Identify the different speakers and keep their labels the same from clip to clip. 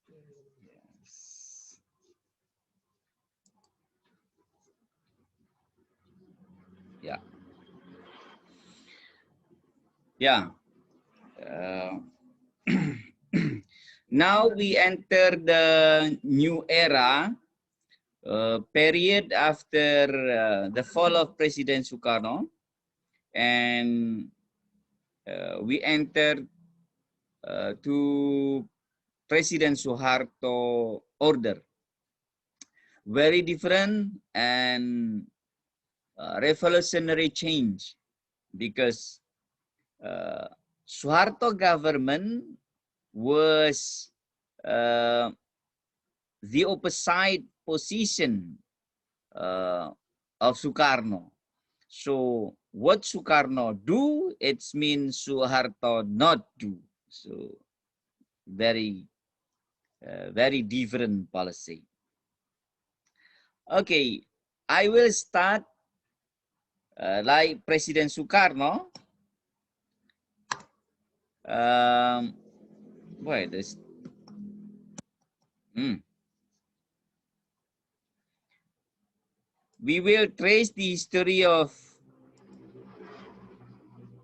Speaker 1: Yes. Yeah. Yeah. Uh, Now we enter the new era, period after the fall of President Sukarno, and we enter to President Suharto order. Very different and revolutionary change, because uh, Suharto government was uh, the opposite position of Sukarno. So what Sukarno do, it means Suharto not do. So very, very different policy. Okay, I will start like President Sukarno. Wait, this. We will trace the history of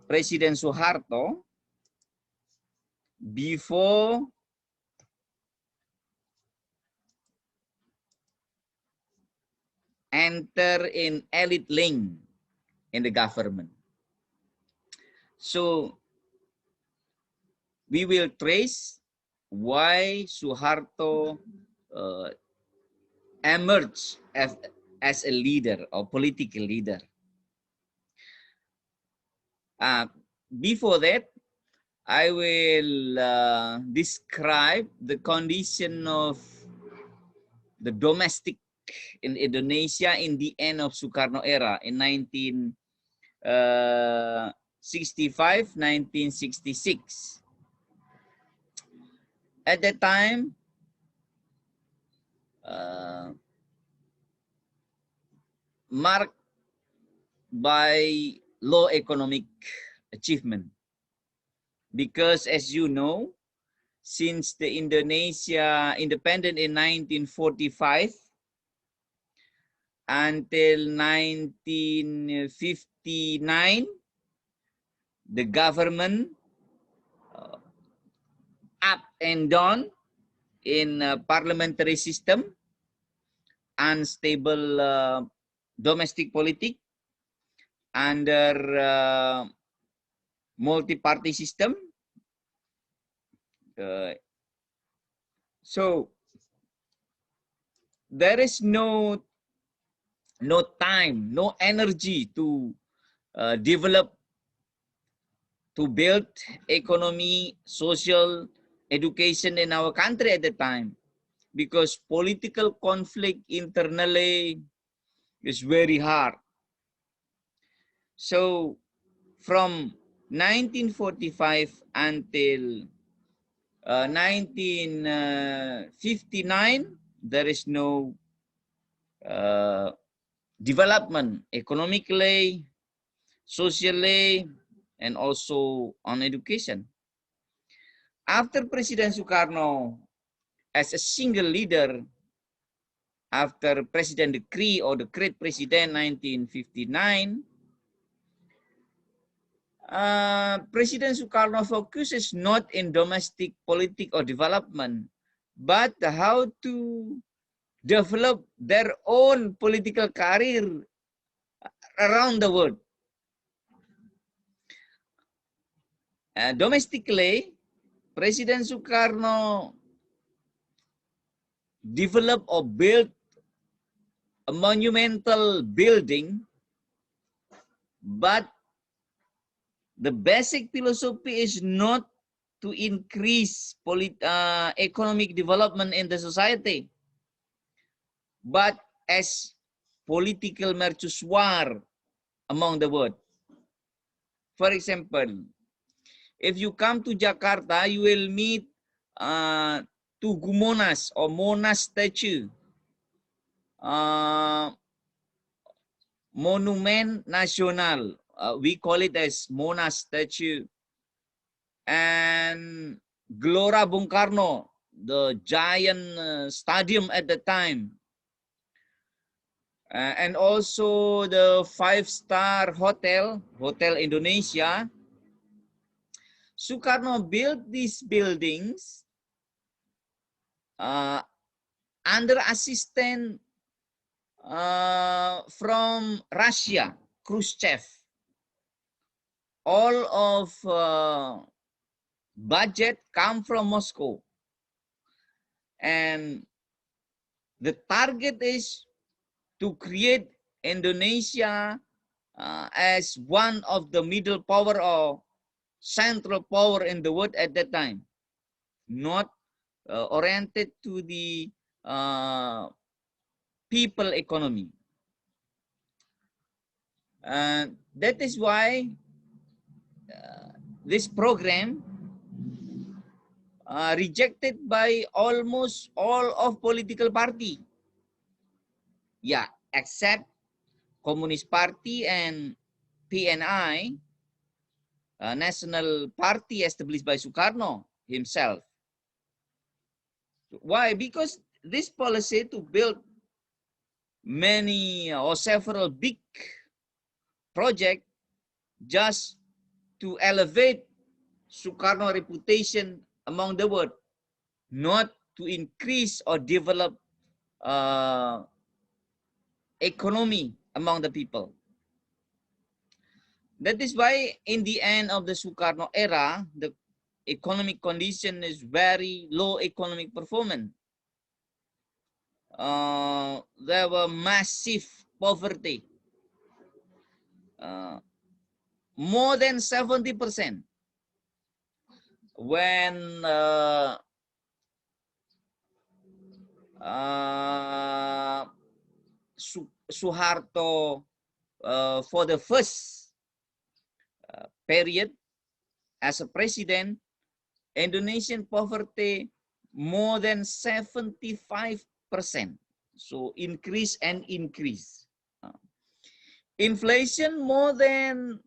Speaker 1: President Suharto before enter in elite link in the government. So we will trace why Suharto emerged as a leader or political leader. Before that, I will describe the condition of the domestic in Indonesia in the end of Sukarno era in 1965, 1966. At that time, marked by low economic achievement, because as you know, since the Indonesia independent in 1945 until 1959, the government up and down in parliamentary system, unstable domestic politics under multi-party system. So there is no time, no energy to develop, to build economy, social, education in our country at the time, because political conflict internally is very hard. So from 1945 until 1959, there is no development economically, socially, and also on education. After President Sukarno as a single leader, after President Decree or Decree President 1959, President Sukarno focuses not in domestic politics or development, but how to develop their own political career around the world. Domestically, President Sukarno developed or built a monumental building, but the basic philosophy is not to increase economic development in the society, but as political mercusuar among the world. For example, if you come to Jakarta, you will meet Tugu Monas or Monas statue, Monument Nasional. We call it as Monas statue, and Gelora Bung Karno, the giant stadium at the time, and also the 5-star hotel, Hotel Indonesia. Sukarno built these buildings under assistance from Russia, Khrushchev. All of budget come from Moscow, and the target is to create Indonesia as one of the middle power or central power in the world at that time, not oriented to the people economy. And that is why this program rejected by almost all of political party. Yeah, except Communist Party and PNI, national party established by Sukarno himself. Why? Because this policy to build many or several big projects just to elevate Sukarno reputation among the world, not to increase or develop economy among the people. That is why in the end of the Sukarno era, the economic condition is very low economic performance. There were massive poverty, more than 70%. When Suharto, for the first period as a president, Indonesian poverty more than 75%. So increase and increase. Inflation more than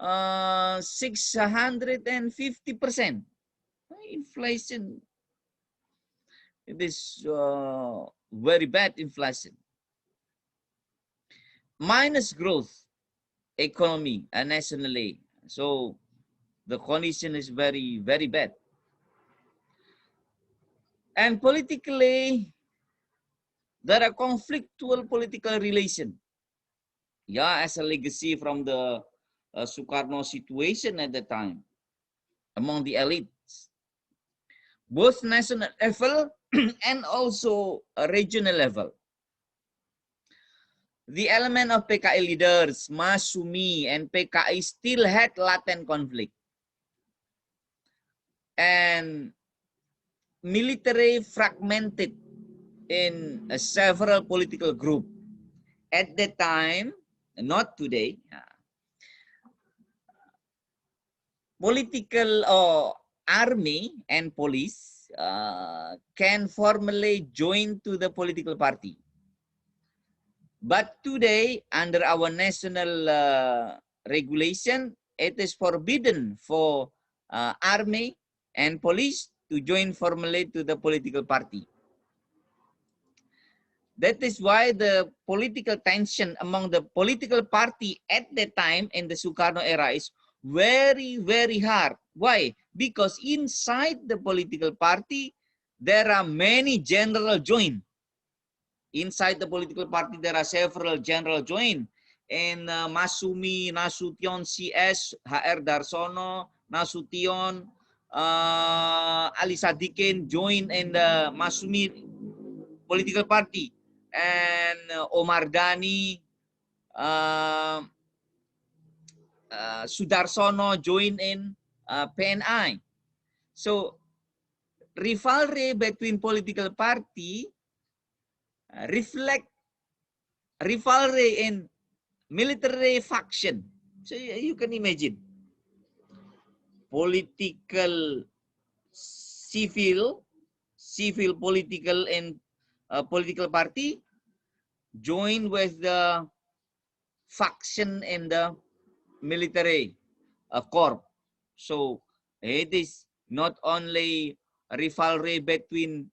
Speaker 1: 650%. Inflation, it is very bad inflation. Minus growth economy nationally. So the condition is very, very bad. And politically, there are conflictual political relation. Yeah, as a legacy from the Sukarno situation at the time among the elites, both national level and also a regional level. The element of PKI leaders, Masumi and PKI still had latent conflict. And military fragmented in several political groups. At the time, not today, political army and police can formally join to the political party. But today, under our national regulation, it is forbidden for army and police to join formally to the political party. That is why the political tension among the political party at the time in the Sukarno era is very, very hard. Why? Because inside the political party, there are many general join. Inside the political party, there are several general join. And Masumi, Nasution, CS, HR Darsono, Nasution, Ali Sadikin join in the Masumi political party. And Omar Dhani, Sudarsono join in PNI. So rivalry between political party reflect rivalry in military faction. So you can imagine political, civil, political, and political party join with the faction in the military corps. So it is not only rivalry between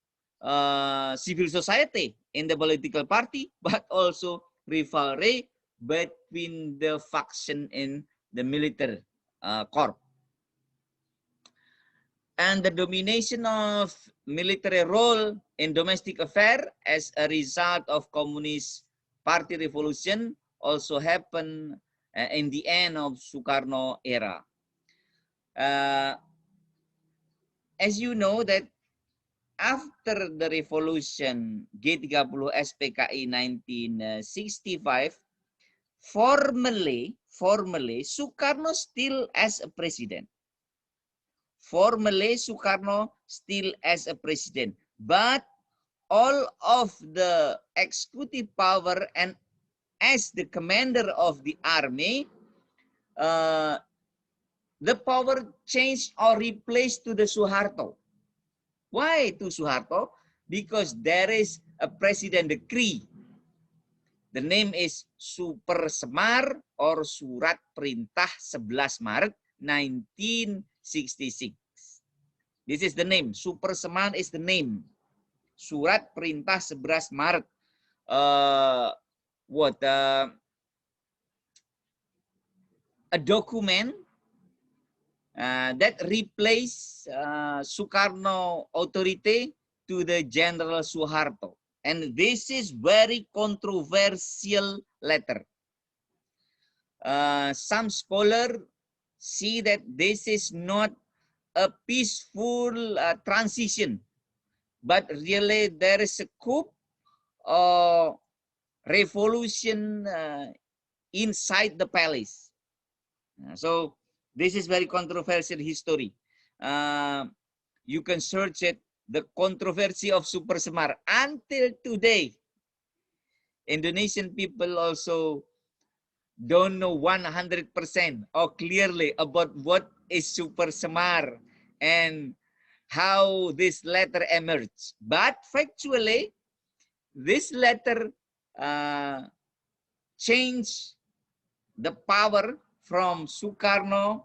Speaker 1: civil society in the political party, but also rivalry between the faction in the military corps. And the domination of military role in domestic affairs as a result of Communist Party revolution also happened in the end of Sukarno era. As you know that after the revolution G30 SPKI 1965, formally Sukarno still as a president. Formally, Sukarno still as a president, but all of the executive power and as the commander of the army, the power changed or replaced to the Suharto. Why to Suharto? Because there is a president decree. The name is Super Semar or Surat Perintah 11 Maret 1966. This is the name. Super Semar is the name. Surat Perintah 11 Maret. A document that replaced Sukarno authority to the General Suharto. And this is very controversial letter. Some scholars see that this is not a peaceful transition, but really there is a coup or revolution inside the palace. So this is very controversial history. You can search it, the controversy of Super Semar. Until today, Indonesian people also don't know 100% or clearly about what is Super Semar and how this letter emerged. But factually, this letter changed the power from Sukarno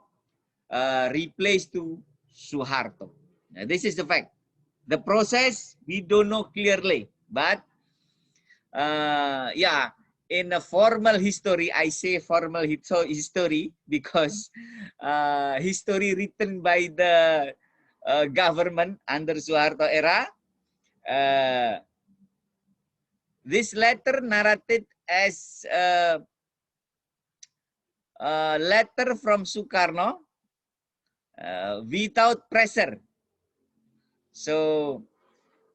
Speaker 1: replaced to Suharto. Now, this is the fact. The process, we don't know clearly. But yeah, in a formal history, I say formal history because history written by the government under Suharto era, this letter narrated as a letter from Sukarno without pressure. So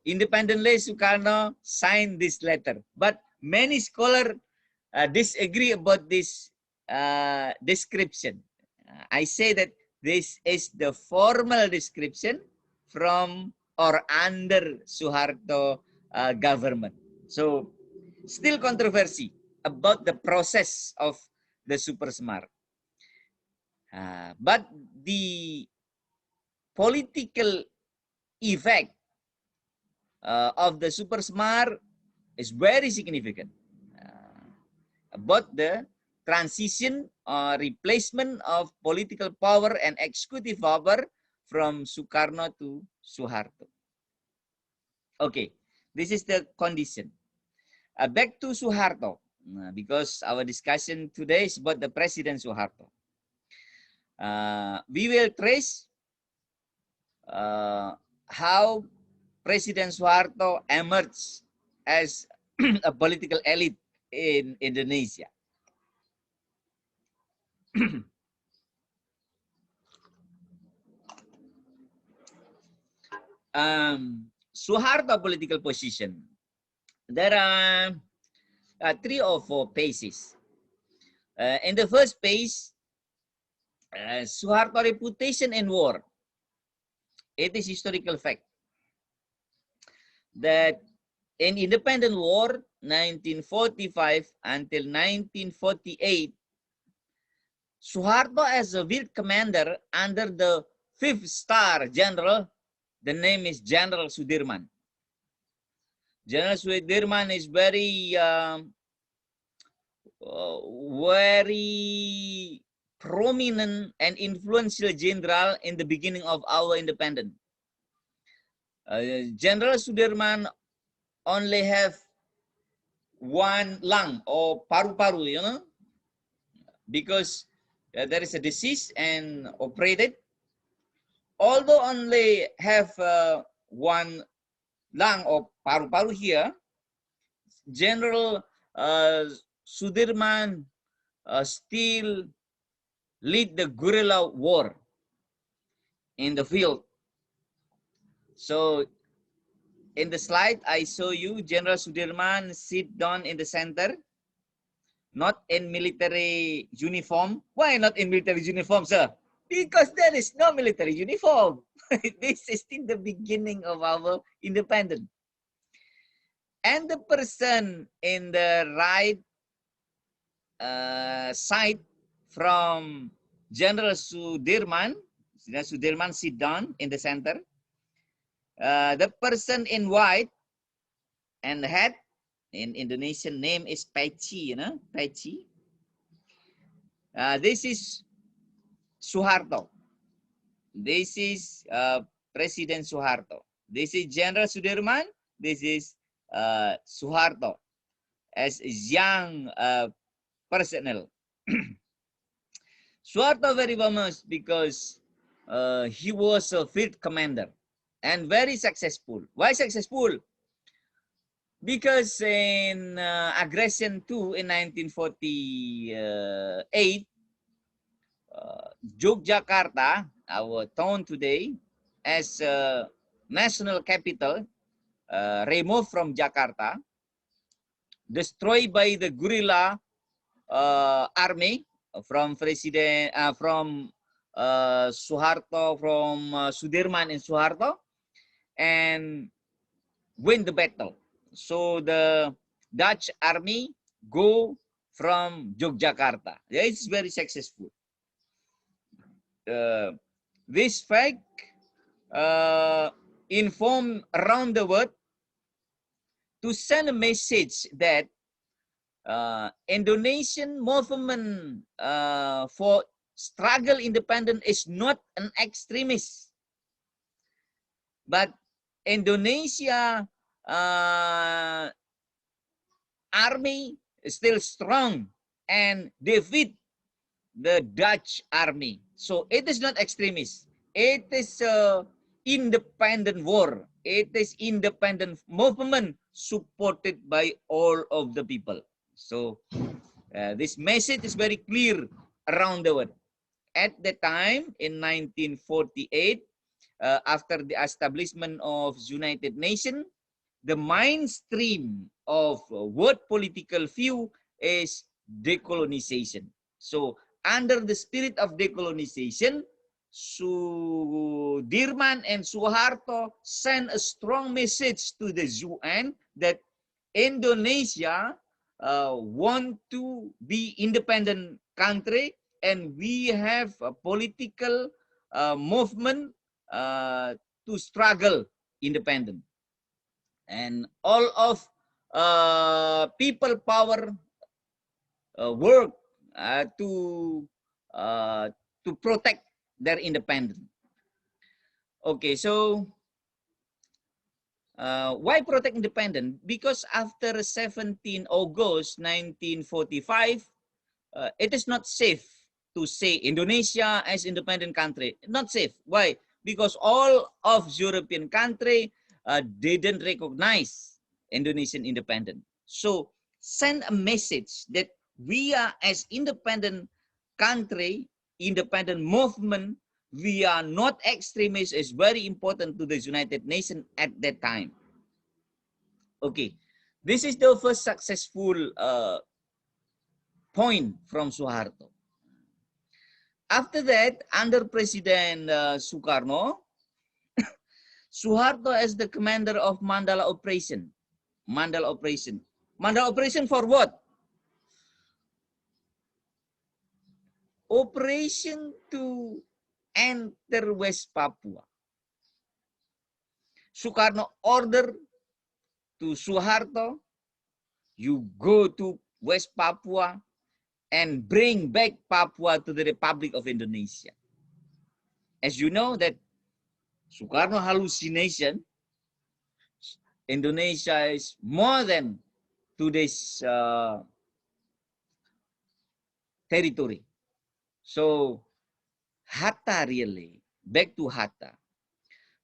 Speaker 1: independently Sukarno signed this letter. But many scholars disagree about this description. I say that this is the formal description from or under Suharto government. So still controversy about the process of the Super Semar. But the political effect of the Super Semar is very significant about the transition or replacement of political power and executive power from Sukarno to Suharto. Okay, this is the condition. Back to Suharto, because our discussion today is about the President Suharto. We will trace how President Suharto emerged as a political elite in Indonesia. Suharto political position. There are 3 or 4 phases. In the first phase, Suharto reputation in war. It is historical fact that in independent war 1945 until 1948, Suharto as a field commander under the 5th star general, the name is General Sudirman. General Sudirman is very prominent and influential general in the beginning of our independence. General Sudirman only have one lung or paru-paru, you know, because there is a disease and operated. Although only have one lung or paru-paru here, General Sudirman still lead the guerrilla war in the field. So in the slide, I show you General Sudirman sit down in the center, not in military uniform. Why not in military uniform, sir? Because there is no military uniform. This is still the beginning of our independence. And the person in the right side from General Sudirman, Sudirman sit down in the center. The person in white and hat, in Indonesian name is Peci, you know, Peci. This is Suharto. This is President Suharto. This is General Sudirman. This is Suharto as young personnel. Suharto very famous because he was a field commander and very successful. Why successful? Because in aggression 2 in 1948, Yogyakarta, our town today, as a national capital, removed from Jakarta, destroyed by the guerrilla army from Suharto, from Sudirman and Suharto, and win the battle. So the Dutch army go from Yogyakarta. Yeah, it's very successful. This fact inform around the world to send a message that Indonesian movement for struggle independence is not an extremist, but Indonesia army is still strong and defeat the Dutch army. So it is not extremist. It is independent war. It is independent movement supported by all of the people. So this message is very clear around the world. At the time in 1948, after the establishment of United Nations, the mainstream of world political view is decolonization. So under the spirit of decolonization, Sudirman and Suharto sent a strong message to the UN that Indonesia want to be independent country, and we have a political movement to struggle independent. And all of people power work to protect their independence. Okay, so why protect independence? Because after 17 August 1945, it is not safe to say Indonesia as independent country. Not safe. Why? Because all of European country didn't recognize Indonesian independence. So send a message that we are as independent country, independent movement, we are not extremists is very important to the United Nations at that time. Okay, this is the first successful point from Suharto. After that, under President Sukarno, Suharto as the commander of Mandala Operation. Mandala Operation. Mandala Operation for what? Operation to enter West Papua. Sukarno order to Suharto, you go to West Papua and bring back Papua to the Republic of Indonesia. As you know that Sukarno hallucination, Indonesia is more than today's territory. So Hatta really, back to Hatta.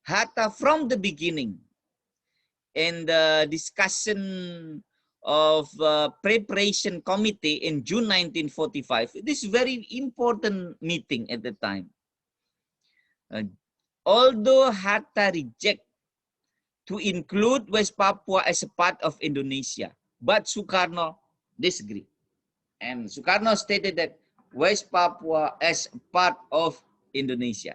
Speaker 1: Hatta from the beginning in the discussion of preparation committee in June 1945, this very important meeting at the time. Although Hatta reject to include West Papua as a part of Indonesia, but Sukarno disagreed. And Sukarno stated that West Papua as part of Indonesia.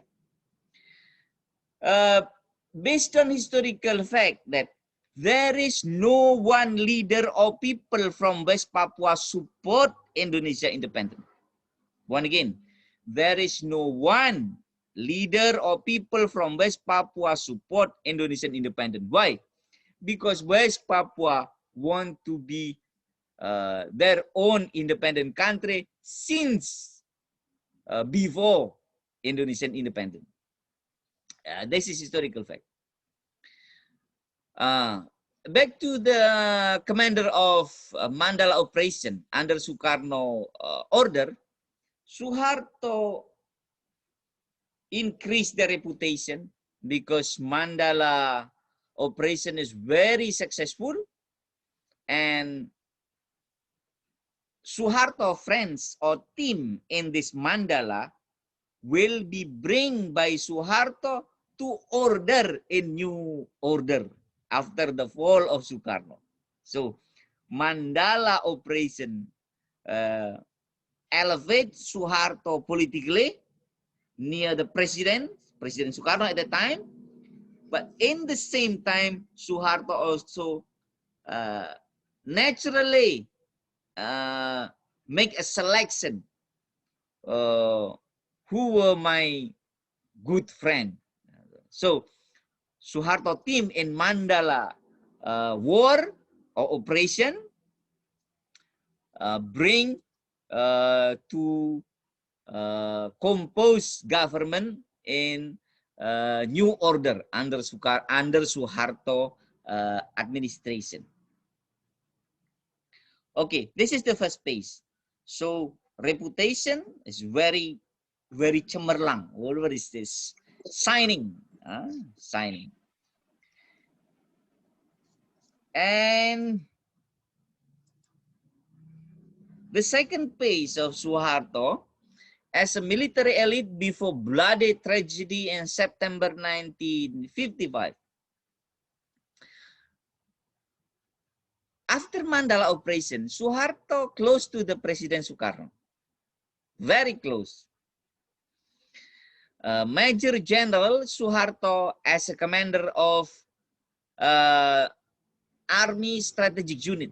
Speaker 1: Based on historical fact that there is no one leader or people from West Papua support Indonesia independence. Once again, there is no one leader or people from West Papua support Indonesian independence. Why? Because West Papua want to be their own independent country since before Indonesian independence. This is historical fact. Back to the commander of Mandala operation under Sukarno order, Suharto increased the reputation because Mandala operation is very successful, and Suharto friends or team in this Mandala will be bring by Suharto to order a new order after the fall of Sukarno. So Mandala operation elevate Suharto politically near the President Sukarno at the time, but in the same time Suharto also naturally make a selection who were my good friend. So Suharto team in Mandala war or operation bring to compose government in new order under Suharto administration. Okay, this is the first phase. So reputation is very, very cemerlang. What is this? Signing. Signing. And the second phase of Suharto as a military elite before bloody tragedy in September 1955. After Mandala operation, Suharto close to the President Sukarno. Very close. Major General Suharto as a commander of Army Strategic Unit.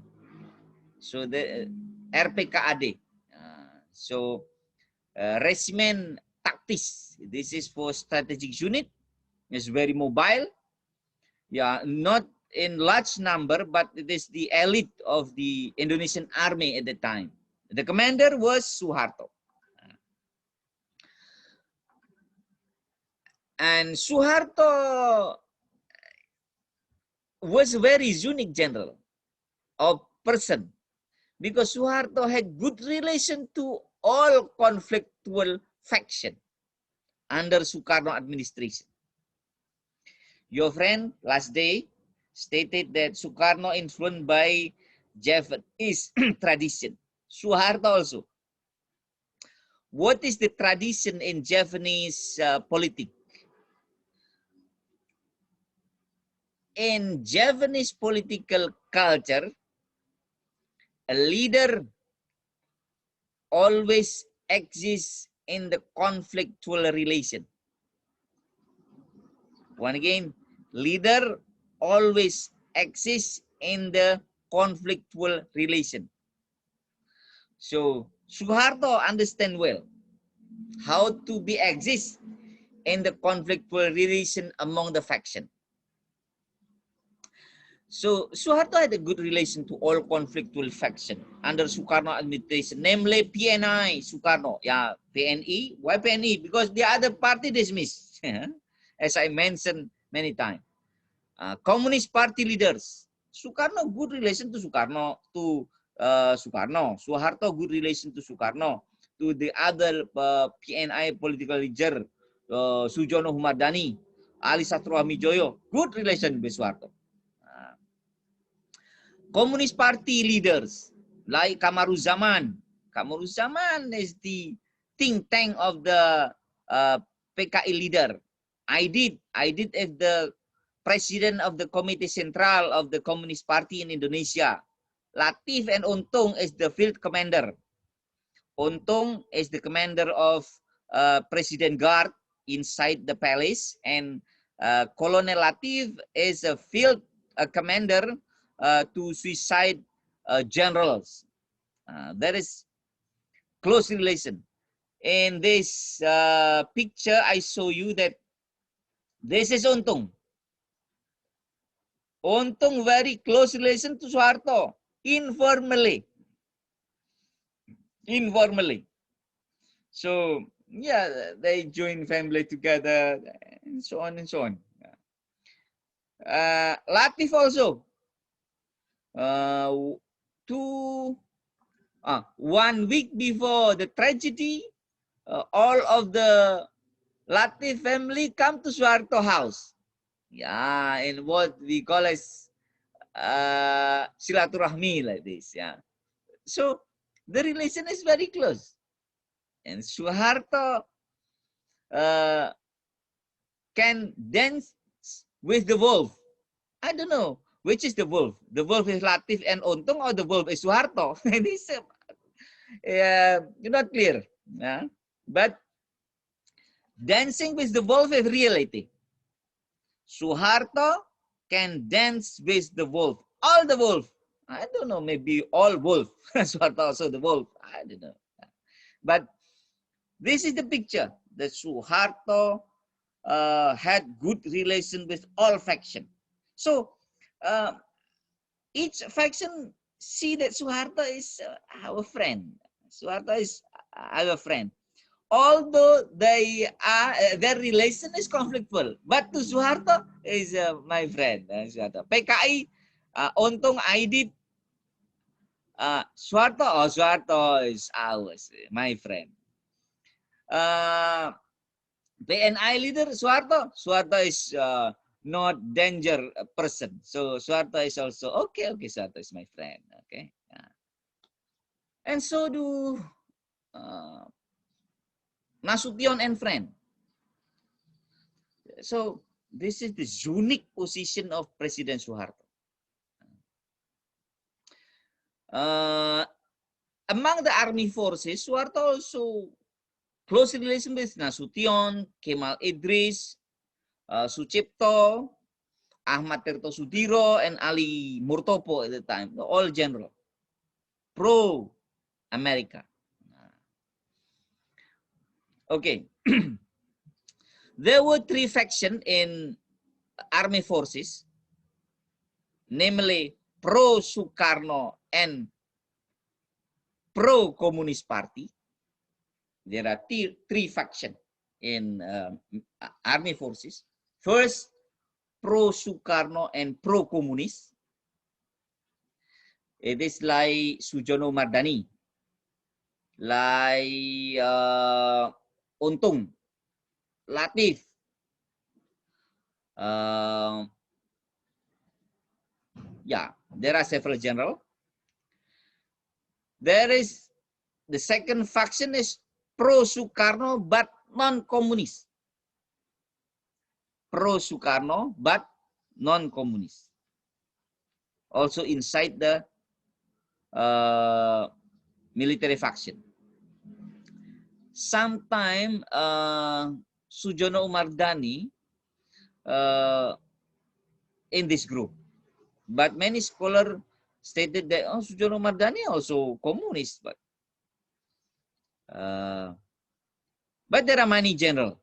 Speaker 1: So the RPKAD. Regiment Taktis. This is for strategic unit. It's very mobile. Yeah, not in large number, but it is the elite of the Indonesian army at the time. The commander was Suharto. And Suharto was a very unique general or person because Suharto had good relation to all conflictual faction under Sukarno administration. Your friend last day stated that Sukarno influenced by Javanese tradition. Suharto also. What is the tradition in Javanese politics? In Javanese political culture, a leader always exists in the conflictual relation. Once again, leader always exists in the conflictual relation. So Suharto understand well how to be exist in the conflictual relation among the faction. So Suharto had a good relation to all conflictual faction under Sukarno administration, namely PNI Sukarno. Yeah, PNE. Why PNE? Because the other party dismissed, as I mentioned many times. Communist Party leaders. Sukarno, good relation to Sukarno, Sukarno. Suharto, good relation to Sukarno. To the other PNI political leader, Sujono Humadani, Ali Satruamijoyo, good relation with Suharto. Communist Party leaders like Kamaruzaman. Kamaruzaman is the think tank of the PKI leader. I did as the president of the Committee Central of the Communist Party in Indonesia. Latif and Untung is the field commander. Untung is the commander of President Guard inside the palace, and Colonel Latif is a field commander to suicide generals. There is close relation. In this picture, I show you that this is Untung. Untung very close relation to Suharto, informally. So yeah, they join family together, and so on and so on. Latif also. 1 week before the tragedy, all of the Latif family come to Suharto house. Yeah, in what we call as silaturahmi, like this. Yeah. So the relation is very close. And Suharto can dance with the wolf. I don't know which is the wolf. The wolf is Latif and Untung, or the wolf is Suharto. This not clear. But dancing with the wolf is reality. Suharto can dance with the wolf. All the wolf. I don't know, maybe all wolf. Suharto also the wolf. I don't know. But this is the picture. That Suharto had good relation with all faction. So each faction see that Suharto is our friend. Suharto is our friend. Although they are their relation is conflictful, but to Suharto is my friend. Suharto. PKI, Untung, Aidit, Suharto, Suharto is ours, my friend. PNI leader Suharto is not danger person. So Suharto is also okay. Suharto is my friend. Okay, and so do Nasution and friend. So this is the unique position of President Suharto. Among the army forces, Suharto also close relation with Nasution, Kemal Idris, Sucipto, Ahmad Tirto Sudiro, and Ali Murtopo at the time, all general, pro-America. Okay. There were 3 factions in army forces, namely pro-Sukarno and pro-Communist Party. There are 3 factions in army forces. First, pro-Sukarno and pro-Communist. It is like Sujono Mardani, like Untung, Latif, yeah, there are several general. There is the second faction is pro-Sukarno but non-communist. Pro-Sukarno but non-communist. Also inside the military faction. Sometime Sujono Mardani in this group, but many scholars stated that Sujono Mardani also communist, but there are many general.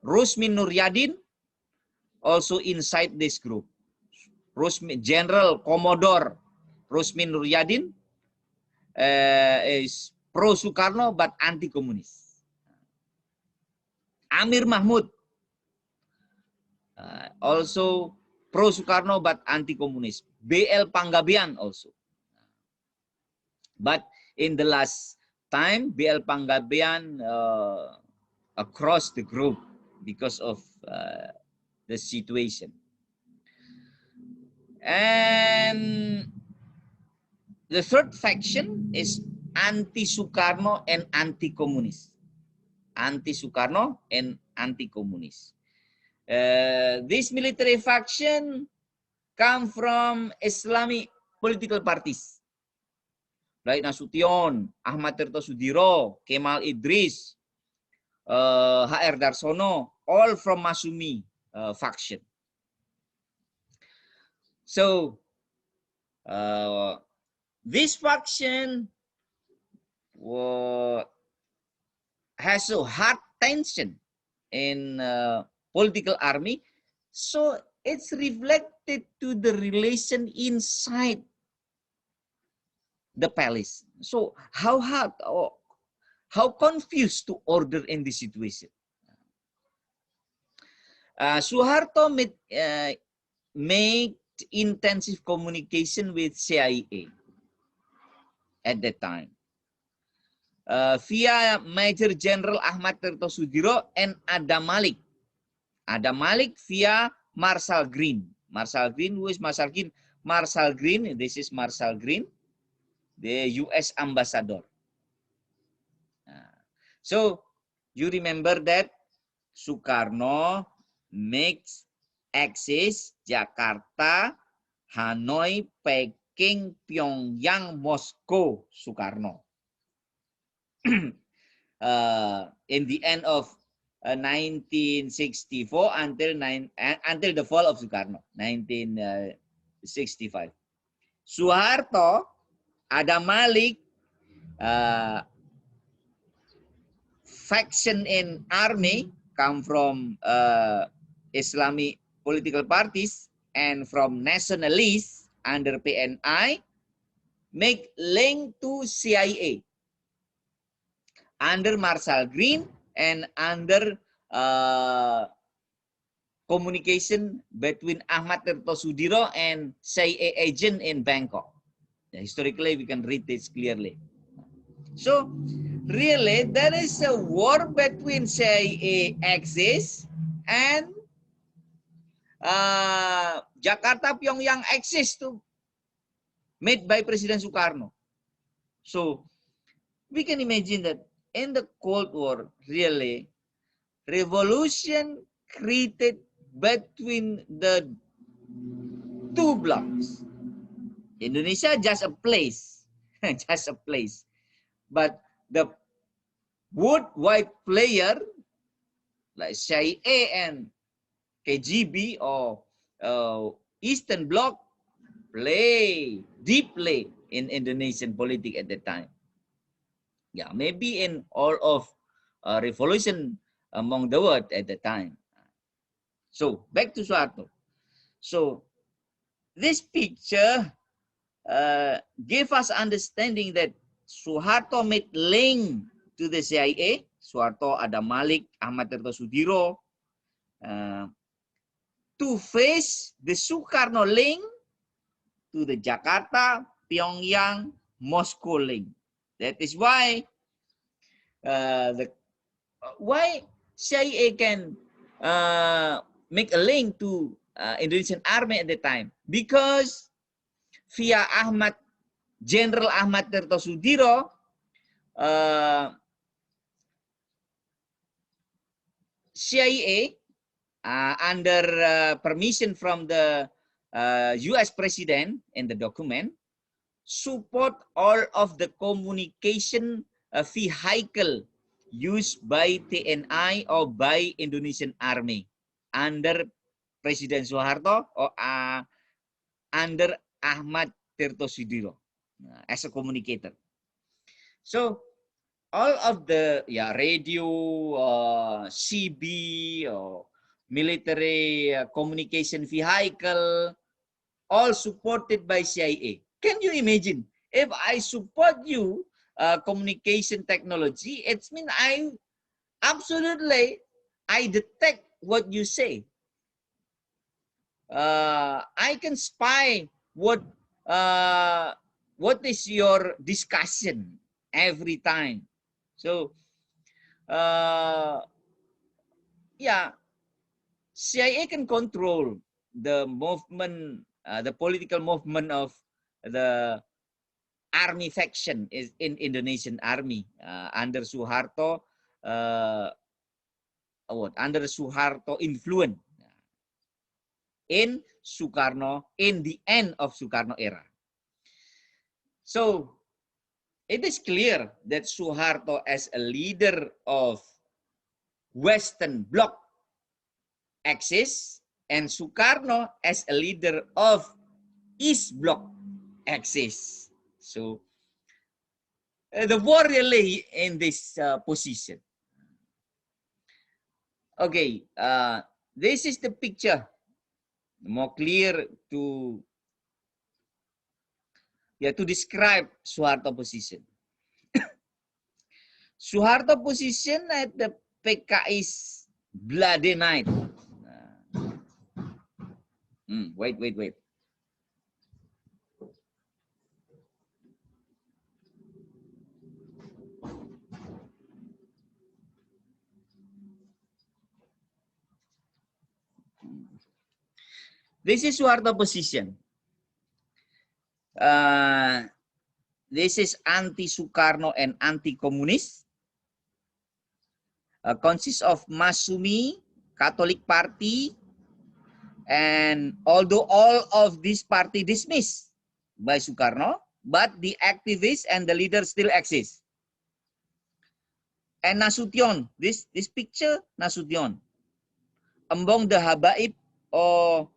Speaker 1: Rusmin Nuryadin also inside this group. General Commodore Rusmin Nuryadin is pro-Sukarno but anti-communist. Amir Mahmud also pro-Sukarno but anti-communist. BL Panggabean also. But in the last time, BL Panggabean across the group because of the situation. And the third faction is anti-Sukarno and anti-communist. Anti-Sukarno and anti-communist. This military faction come from Islamic political parties. Like Nasution, Ahmad Tirtosudiro, Kemal Idris, HR Darsono, all from Masumi faction. So, this faction has a hard tension in political army, so it's reflected to the relation inside the palace. So how hard or how confused to order in this situation? Suharto made intensive communication with CIA at that time via Major General Ahmad Tirtosudiro and Adam Malik. Adam Malik via Marshal Green. Marshal Green, who is Marshal Green? Marshal Green, this is Marshal Green, the US ambassador. So you remember that Sukarno makes access Jakarta, Hanoi, Peking, Pyongyang, Moscow, Sukarno. In the end of 1964 until the fall of Sukarno, 1965. Suharto, Adam Malik, faction in army come from Islamic political parties and from nationalists under PNI, make link to CIA under Marshal Green and under communication between Ahmad Tirtosudiro and CIA agent in Bangkok. Historically, we can read this clearly. So, really, there is a war between CIA axis and Jakarta Pyongyang axis made by President Sukarno. So, we can imagine that in the Cold War, really, revolution created between the two blocks. Indonesia just a place, just a place. But the worldwide player like CIA and KGB or Eastern Bloc play deeply in Indonesian politics at the time. Yeah, maybe in all of revolution among the world at the time. So back to Suharto. So this picture gave us understanding that Suharto made link to the CIA. Suharto, Adam Malik, Ahmad Tirtosudiro to face the Sukarno link to the Jakarta, Pyongyang, Moscow link. That is why why CIA can make a link to Indonesian army at the time, because via General Ahmad Tirtosudiro, CIA under permission from the US president in the document support all of the communication vehicle used by TNI or by Indonesian Army under President Suharto or under Ahmad Tirtosudiro as a communicator. So all of the radio, CB, or military communication vehicle, all supported by CIA. Can you imagine if I support you communication technology? It means I absolutely detect what you say. I can spy what is your discussion every time. So yeah, CIA can control the movement, the political movement of the army faction is in Indonesian army under Suharto, under Suharto influence in Sukarno, in the end of Sukarno era. So it is clear that Suharto as a leader of Western Bloc axis and Sukarno as a leader of East Bloc axis. So the warrior lay in this position. Okay, this is the picture more clear to describe Suharto position. Suharto position at the PKI's bloody night. Wait. This is Suharto position. This is anti-Sukarno and anti-communist. Consists of Masumi, Catholic Party, and although all of this party dismissed by Sukarno, but the activists and the leaders still exist. And Nasution, this picture, Nasution, among the Habaib or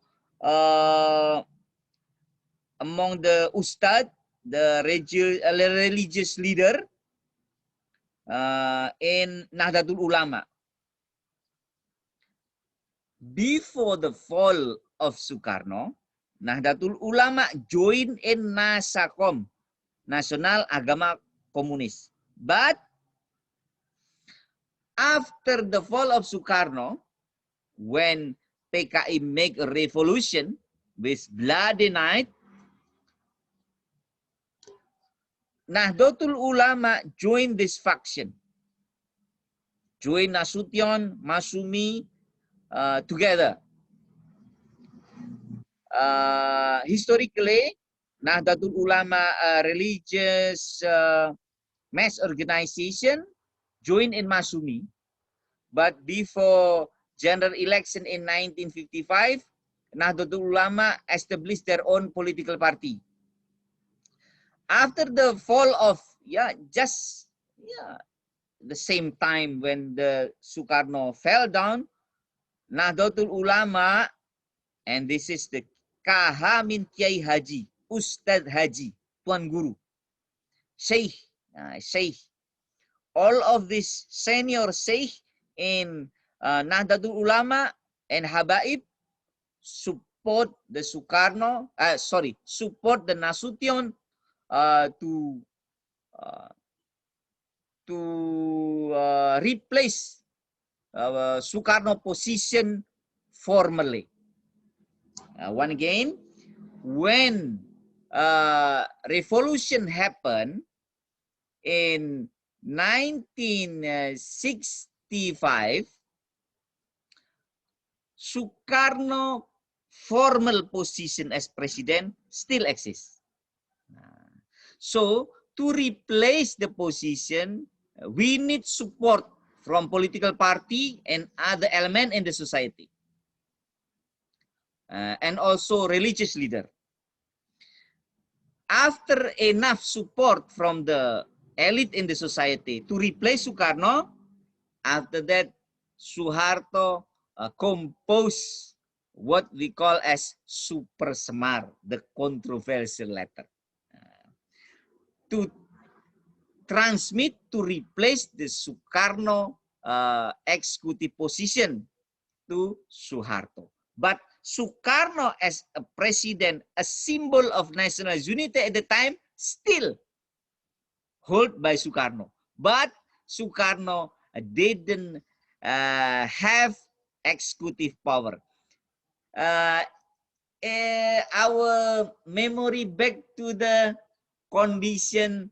Speaker 1: among the Ustad, the religious leader in Nahdlatul Ulama. Before the fall of Sukarno, Nahdlatul Ulama joined in Nasakom, Nasional Agama Komunis. But after the fall of Sukarno, when PKI make a revolution with bloody night, Nahdlatul Ulama joined this faction. Join Nasution, Masumi together. Historically, Nahdlatul Ulama, religious mass organization, joined in Masumi, but before general election in 1955, Nahdlatul Ulama established their own political party. After the fall of, the same time when the Sukarno fell down, Nahdlatul Ulama, and this is the KH min Kiai Haji, Ustad Haji, Tuan Guru, Sheikh, all of this senior Sheikh in Nahdlatul Ulama and Habaib support the Sukarno, support the Nasution to replace Sukarno position formally. One again, when revolution happened in 1965, Sukarno formal position as president still exists. So to replace the position, we need support from political party and other element in the society. And also religious leader. After enough support from the elite in the society to replace Sukarno, after that, Suharto composed what we call as Super Semar, the controversial letter, to transmit, to replace the Sukarno executive position to Suharto. But Sukarno as a president, a symbol of national unity at the time, still held by Sukarno. But Sukarno didn't have executive power. our memory back to the condition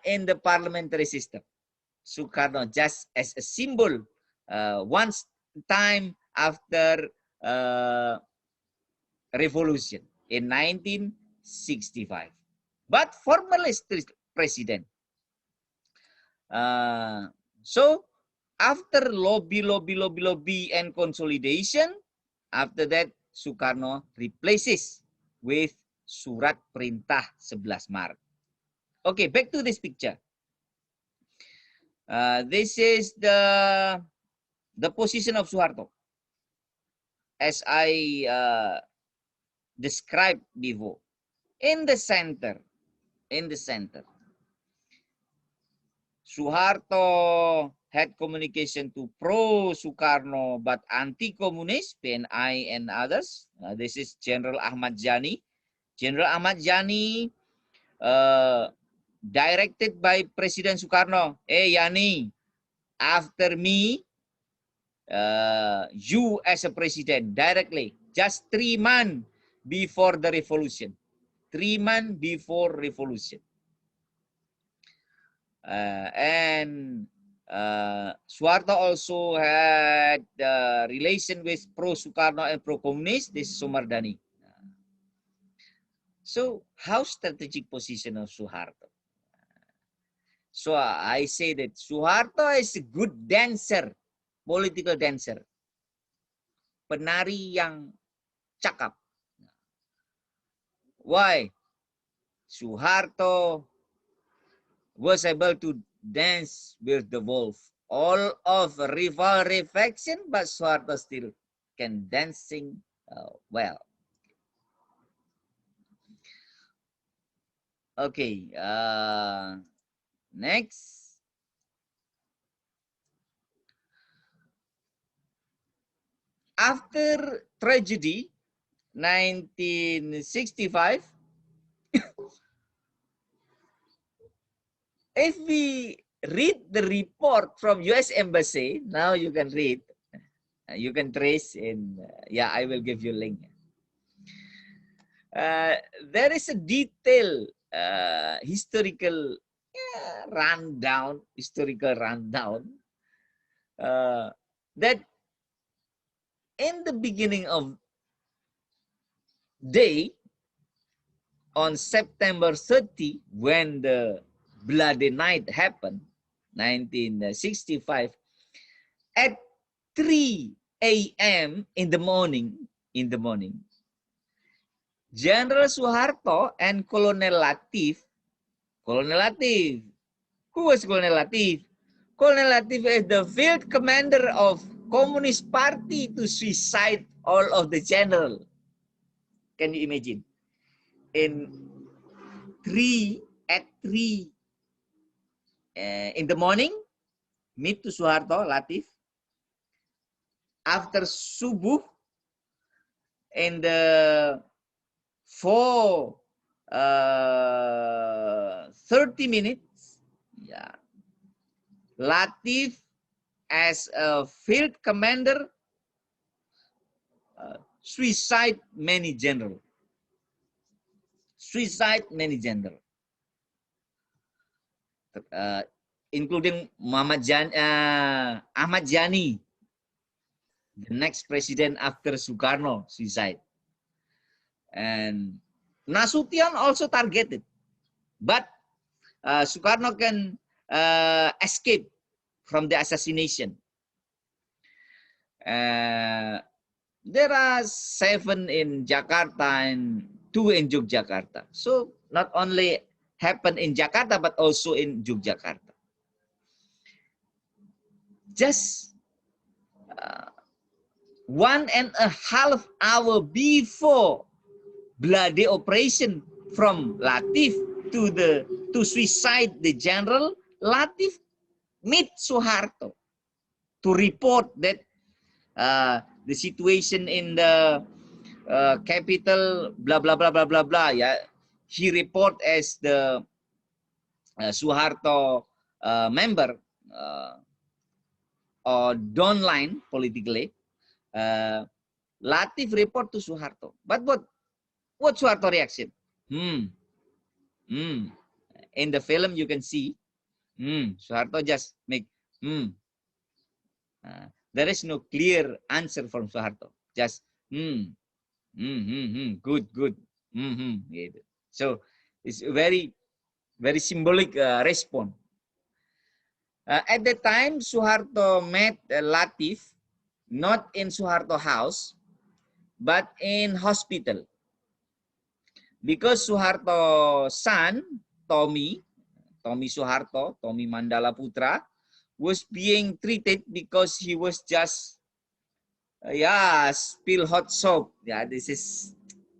Speaker 1: in the parliamentary system. Sukarno just as a symbol once time after revolution in 1965. But formalist president. So after lobby and consolidation, after that Sukarno replaces with Surat Perintah 11 Maret. Okay, back to this picture. This is the position of Suharto as I described before. In the center, Suharto had communication to pro-Sukarno but anti-communist, PNI and others. This is General Ahmad Yani. General Ahmad Yani directed by President Sukarno, hey Yani, after me, you as a president directly, just 3 months before the revolution. 3 months before revolution. And Suharto also had relation with pro-Sukarno and pro-communist, this is Somardani. So how strategic position of Suharto? So I say that Suharto is a good dancer, political dancer. Penari yang cakap. Why? Suharto was able to dance with the wolf. All of rivalry faction, but Suharto still can dancing well. Okay, next. After tragedy, 1965, if we read the report from US Embassy, now you can read, you can trace in, yeah, I will give you a link. There is a detailed historical rundown that in the beginning of day on September 30, when the bloody night happened, 1965, at 3 a.m. in the morning, General Suharto and Colonel Latif, who was Colonel Latif? Colonel Latif is the field commander of Communist Party to suicide all of the general. Can you imagine? At 3 in the morning, meet to Suharto, Latif. After subuh, in the 30 minutes, yeah, Latif as a field commander suicide many general. Including Ahmad Yani, the next president after Sukarno suicide. And Nasution also targeted, but Sukarno can escape from the assassination. There are 7 in Jakarta and 2 in Yogyakarta. So not only happened in Jakarta, but also in Yogyakarta. Just 1.5 hours before bloody operation from Latif to suicide the general, Latif meet Suharto to report that the situation in the capital, blah blah blah blah blah blah. Yeah, he report as the Suharto member or downline politically. Latif report to Suharto. But what Suharto reaction? In the film you can see, Suharto just make, there is no clear answer from Suharto. Just, good. Gitu. So it's very, very symbolic response. At the time, Suharto met Latif, not in Suharto house, but in hospital. Because Suharto's son, Tommy Suharto, Tommy Mandala Putra, was being treated because he was just, spill hot soap. Yeah, this is,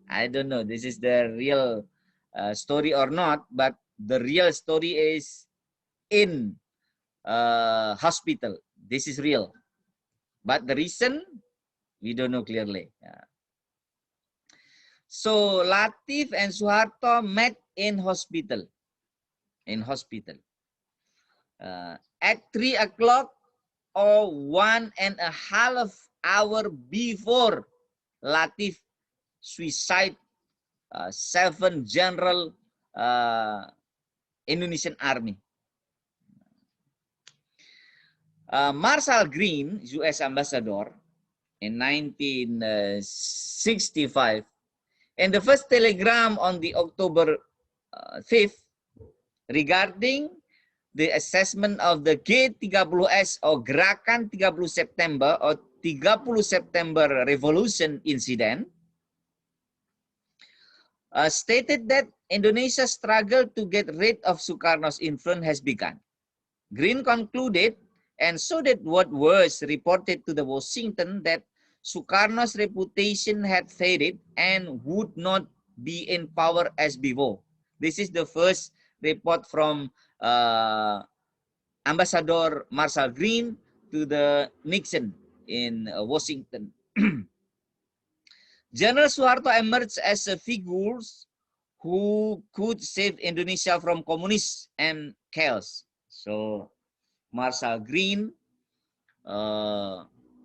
Speaker 1: I don't know, this is the real story or not, but the real story is in hospital. This is real. But the reason, we don't know clearly. Yeah. So Latif and Suharto met in hospital. At 3 o'clock or 1.5 hours before Latif suicide, 7 General Indonesian Army. Marshall Green, U.S. Ambassador in 1965, and the first telegram on the October 5th regarding the assessment of the G30S or Gerakan 30 September or 30 September Revolution incident, stated that Indonesia's struggle to get rid of Sukarno's influence has begun. Green concluded, and so that what was reported to the Washington, that Sukarno's reputation had faded and would not be in power as before. This is the first report from Ambassador Marshall Green to the Nixon in Washington. General Suharto emerged as a figure who could save Indonesia from communists and chaos. So Marshall Green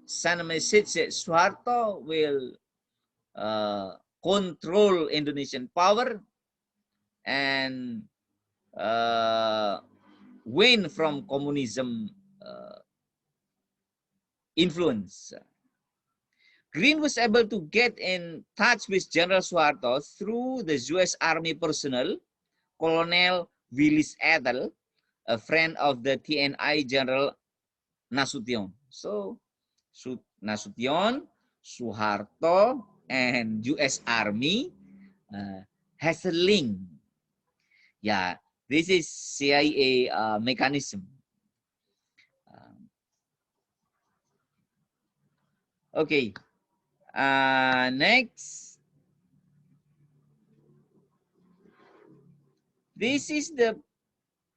Speaker 1: sent a message that Suharto will control Indonesian power and win from communism influence. Green was able to get in touch with General Suharto through the U.S. Army personnel, Colonel Willis Ethel, a friend of the TNI General Nasution. So Nasution, Suharto, and U.S. Army has a link. Yeah, this is CIA mechanism. Okay, next. This is the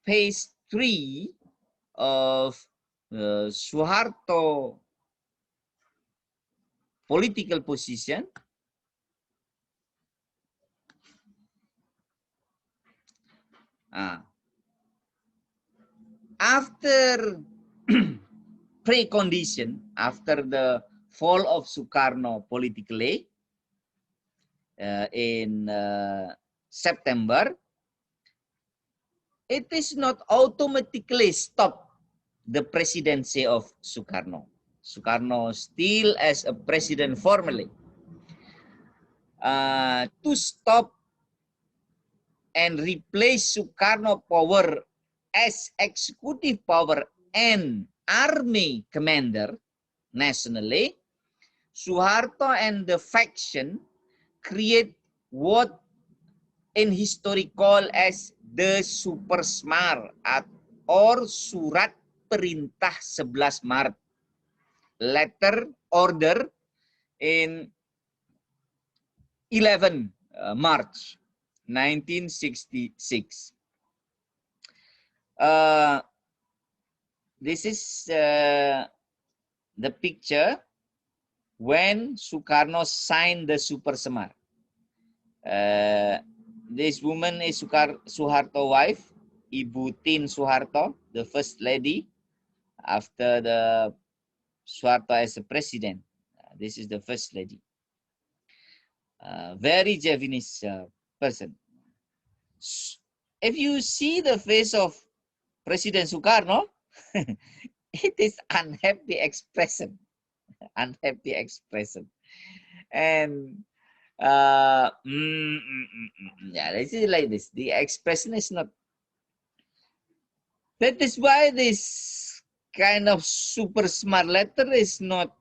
Speaker 1: phase 3 of Suharto political position. After precondition, after the fall of Sukarno politically in September, it is not automatically stop the presidency of Sukarno. Sukarno still as a president formally. To stop and replace Sukarno power as executive power and army commander nationally, Suharto and the faction create what in history called as the Super Smart or Surat Perintah 11 Maret, letter order in 11 March 1966. This is the picture when Sukarno signed the Super Semar. This woman is Suharto's wife, Ibu Tin Suharto, the first lady after the Suharto as a president. This is the first lady. very Javanese person. If you see the face of President Sukarno, it is unhappy expression, unhappy expression, and yeah, this is like this. The expression is not. That is why this kind of super smart letter is not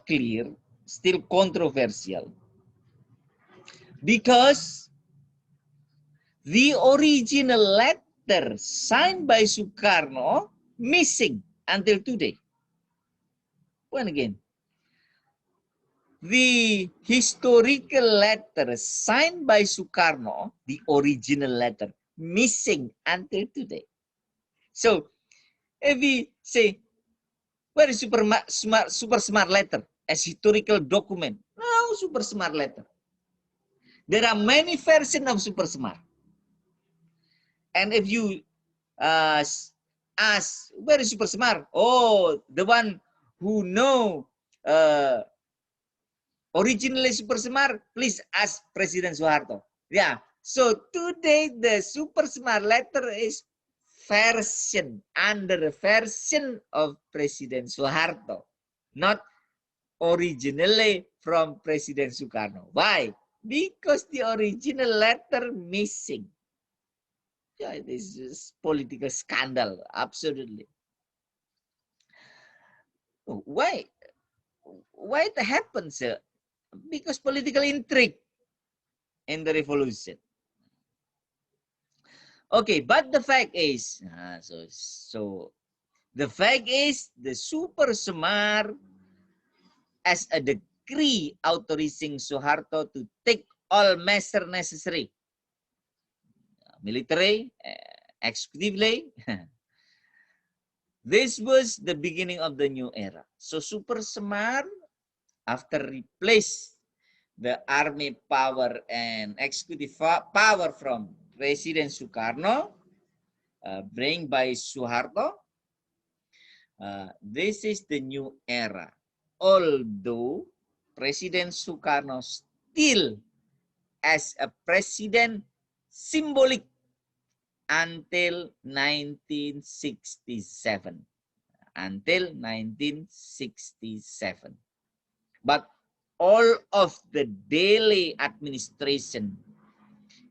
Speaker 1: clear, still controversial, because the original letter signed by Sukarno missing until today. Once again, the historical letter signed by Sukarno, the original letter, missing until today. So, if we say, where is super smart letter as historical document? No, super smart letter. There are many versions of super smart. And if you ask, where is super smart? Oh, the one who know originally super smart, please ask President Soeharto. Yeah. So today the super smart letter is version, under the version of President Soeharto, not originally from President Sukarno. Why? Because the original letter missing. Yeah, this is political scandal, absolutely. Why? Why it happens? Because political intrigue in the revolution. Okay, but the fact is, so the fact is the super smart as a decree authorizing Suharto to take all measures necessary, military, executively. This was the beginning of the new era. So super smart, after replace the army power and executive power from President Sukarno, bring by Suharto, this is the new era. Although President Sukarno still as a president symbolic until 1967. Until 1967. But all of the daily administration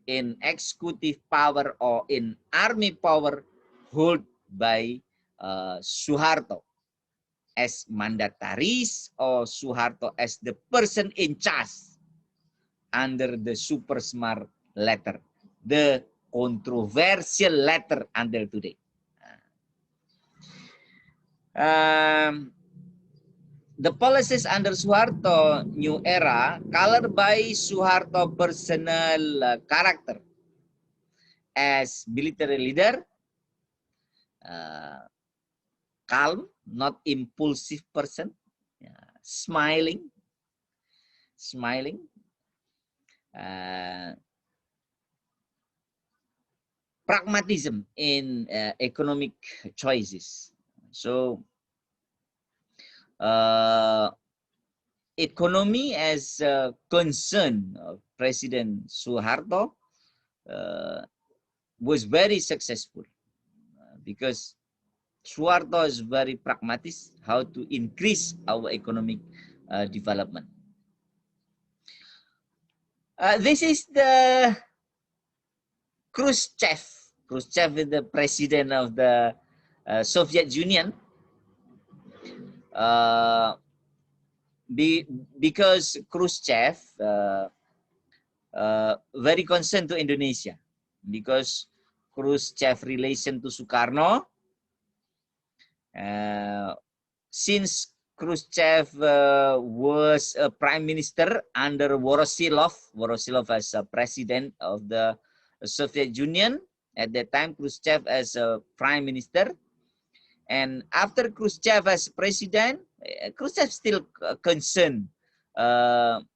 Speaker 1: in executive power or in army power held by Suharto as mandataries or Suharto as the person in charge under the super smart letter, the controversial letter until today. The policies under Suharto new era colored by Suharto personal character as military leader, calm, not impulsive person, smiling, pragmatism in economic choices. So economy as a concern of President Suharto was very successful because Suharto is very pragmatic how to increase our economic development. This is the Khrushchev. Khrushchev is the president of the Soviet Union. Because Khrushchev very concerned to Indonesia, because Khrushchev relation to Sukarno, since Khrushchev was a prime minister under Voroshilov as a president of the Soviet Union. At that time, Khrushchev as a prime minister. And after Khrushchev as president, Khrushchev still concerned about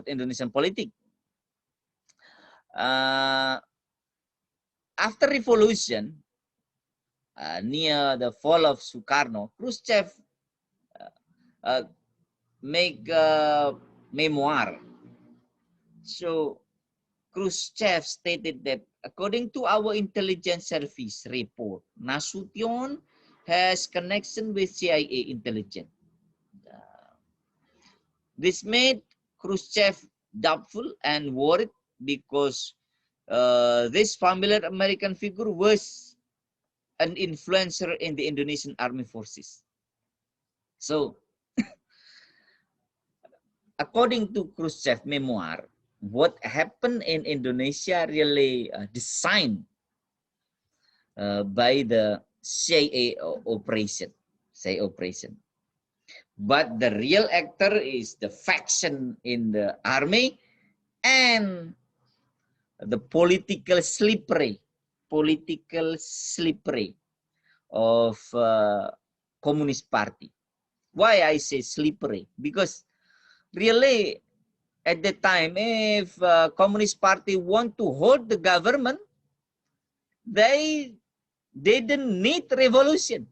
Speaker 1: Indonesian politics. After revolution, near the fall of Sukarno, Khrushchev make memoir. So Khrushchev stated that according to our intelligence service report, Nasution has connection with CIA intelligence. This made Khrushchev doubtful and worried because this familiar American figure was an influencer in the Indonesian army forces. So, according to Khrushchev memoir, what happened in Indonesia really designed by the CIA operation. But the real actor is the faction in the army and the political slippery of Communist Party. Why I say slippery? Because really at the time, if Communist Party want to hold the government, they didn't need revolution.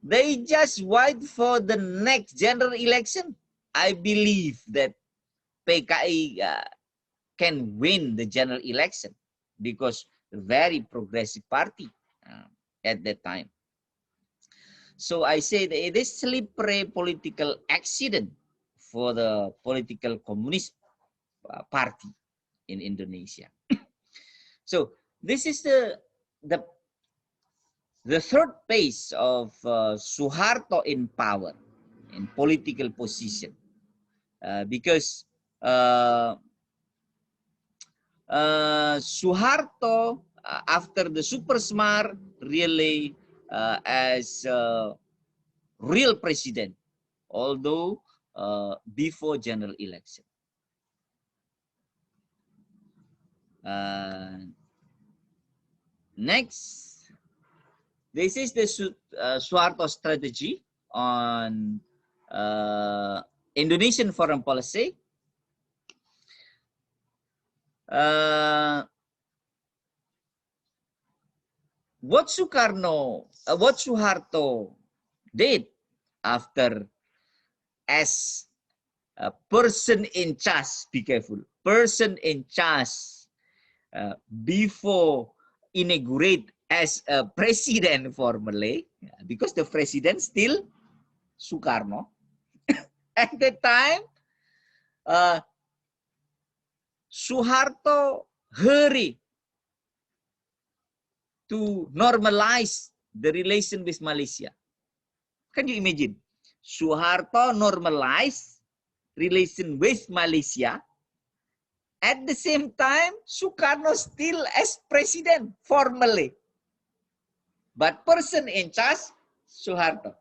Speaker 1: They just wait for the next general election. I believe that PKI can win the general election because very progressive party at that time. So I say that it is slippery political accident for the political communist party in Indonesia. So this is the third phase of Suharto in power, in political position, because Suharto, after the super smart, really as real president, although before general election. Next, this is the Suharto strategy on Indonesian foreign policy. What Suharto did after as a person in charge, be careful, person in charge before inaugurate as a president formally, because the president still Sukarno. At the time, Suharto hurry to normalize the relation with Malaysia. Can you imagine? Suharto normalize relation with Malaysia. At the same time, Sukarno still as president formally. But person in charge, Suharto.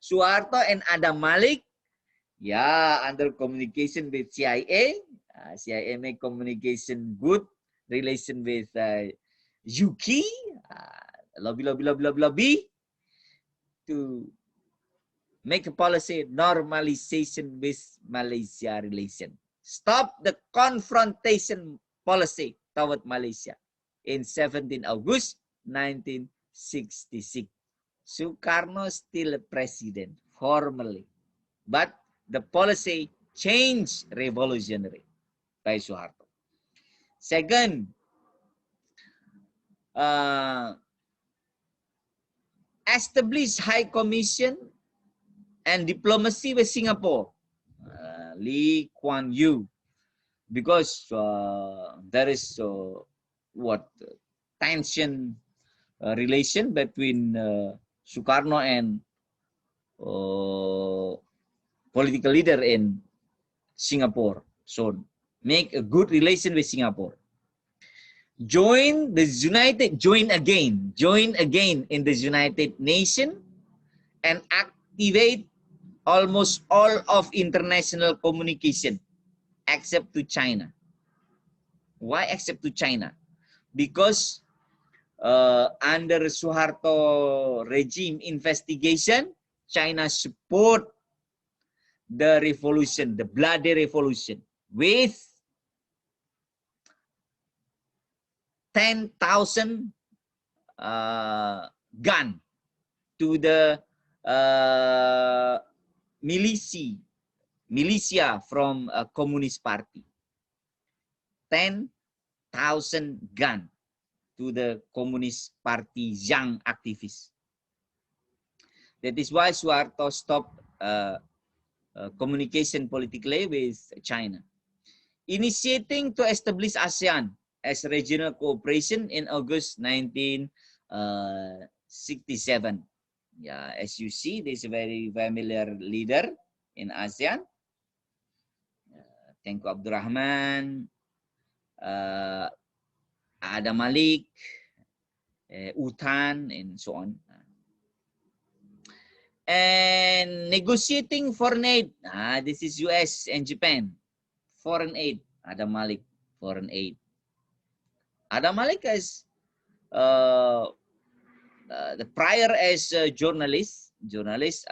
Speaker 1: Suharto and Adam Malik, under communication with CIA. CIA make communication good, relation with UK, lobby, to make a policy normalization with Malaysia relation. Stop the confrontation policy toward Malaysia in 17 August 1966. Sukarno still president formally, but the policy changed revolutionary by Suharto. Second, establish High Commission and diplomacy with Singapore, Lee Kuan Yew, because there is tension relation between Sukarno and political leader in Singapore. So make a good relation with Singapore. Join again in the United Nations and activate almost all of international communication except to China. Why except to China? Because under Suharto regime investigation, China support the revolution, the bloody revolution, with 10,000 gun to the militia from a Communist Party. 10,000 gun to the Communist Party young activists. That is why Suharto stopped communication politically with China. Initiating to establish ASEAN as regional cooperation in August 1967. Yeah, as you see, this is a very familiar leader in ASEAN. Tengku Abdul Rahman, Adam Malik, U Thant, and so on. And negotiating foreign aid. This is US and Japan. Foreign aid. Adam Malik, foreign aid. Adam Malik is the prior as a journalist,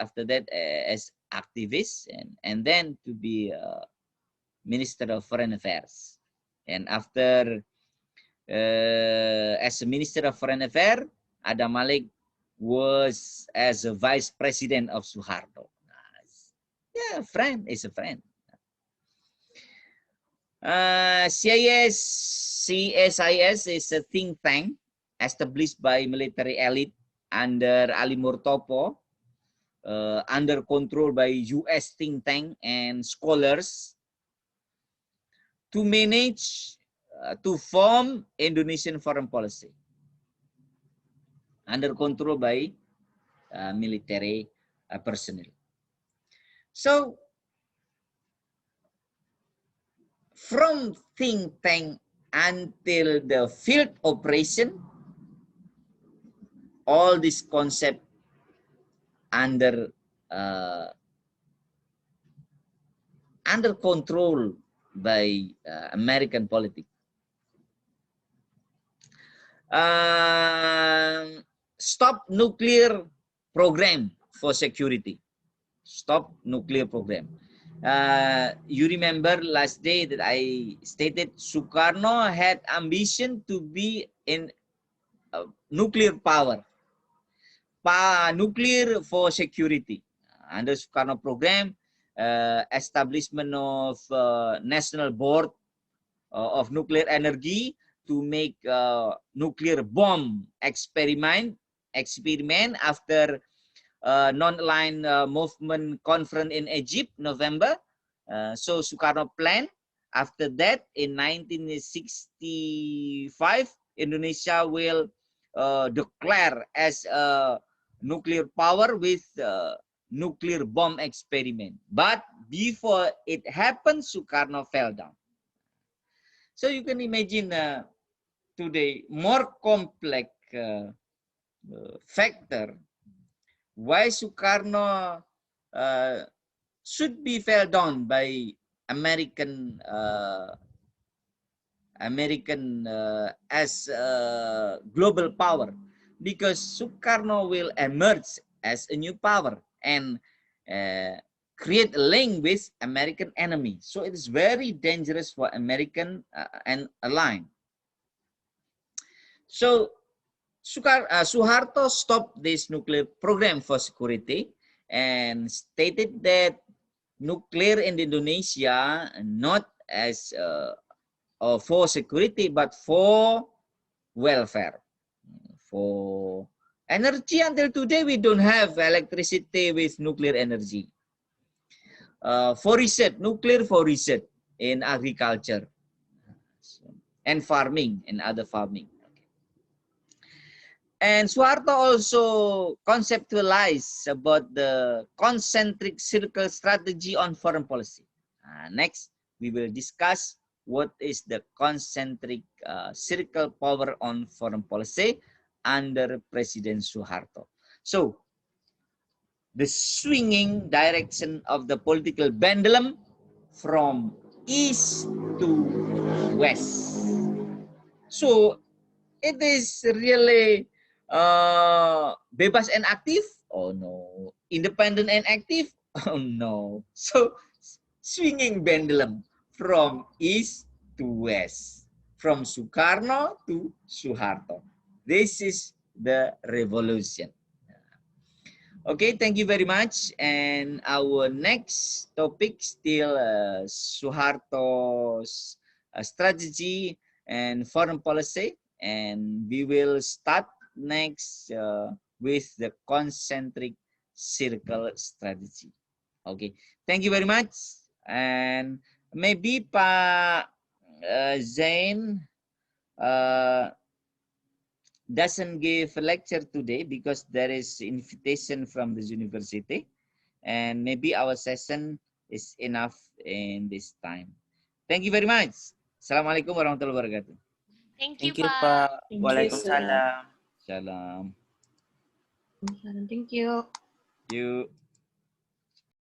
Speaker 1: after that as activist, and then to be Minister of Foreign Affairs. And after as a Minister of Foreign Affairs, Adam Malik was as a Vice President of Suharto. Yeah, friend is a friend. CSIS is a think tank established by military elite under Ali Murtopo, under control by US think tank and scholars to manage, to form Indonesian foreign policy under control by military personnel. So, from think tank until the field operation, all this concept under control by American politics. Stop nuclear program for security. Stop nuclear program. You remember last day that I stated Sukarno had ambition to be in nuclear power. Nuclear for security. Under Sukarno program, establishment of National Board of Nuclear Energy to make nuclear bomb experiment after non-aligned movement conference in Egypt, November. So Sukarno planned. After that, in 1965, Indonesia will declare as a nuclear power with nuclear bomb experiment. But before it happened, Sukarno fell down. So you can imagine today more complex factor why Sukarno should be fell down by American as a global power, because Sukarno will emerge as a new power and create a link with American enemy. So it is very dangerous for American and ally. So Suharto stopped this nuclear program for security and stated that nuclear in Indonesia not as for security but for welfare, for energy. Until today we don't have electricity with nuclear energy. For research, nuclear for research in agriculture and farming and other farming. And Suharto also conceptualized about the concentric circle strategy on foreign policy. Next, we will discuss what is the concentric circle power on foreign policy under President Suharto. So, the swinging direction of the political pendulum from east to west. So, it is really bebas and aktif? Oh no. Independent and active? Oh no. So, swinging pendulum from east to west. From Sukarno to Suharto. This is the revolution. Okay, thank you very much. And our next topic still Suharto's strategy and foreign policy. And we will start next with the concentric circle strategy. Okay, thank you very much. And maybe Pak Zain doesn't give a lecture today because there is invitation from the university, and maybe our session is enough in this time. Thank you very much. Assalamualaikum warahmatullahi wabarakatuh.
Speaker 2: Thank you,
Speaker 3: Thank you,
Speaker 2: Pak.
Speaker 3: Pak.
Speaker 4: Thank you, sir.
Speaker 3: Waalaikumsalam.
Speaker 1: Salam.
Speaker 4: Thank you.
Speaker 1: You.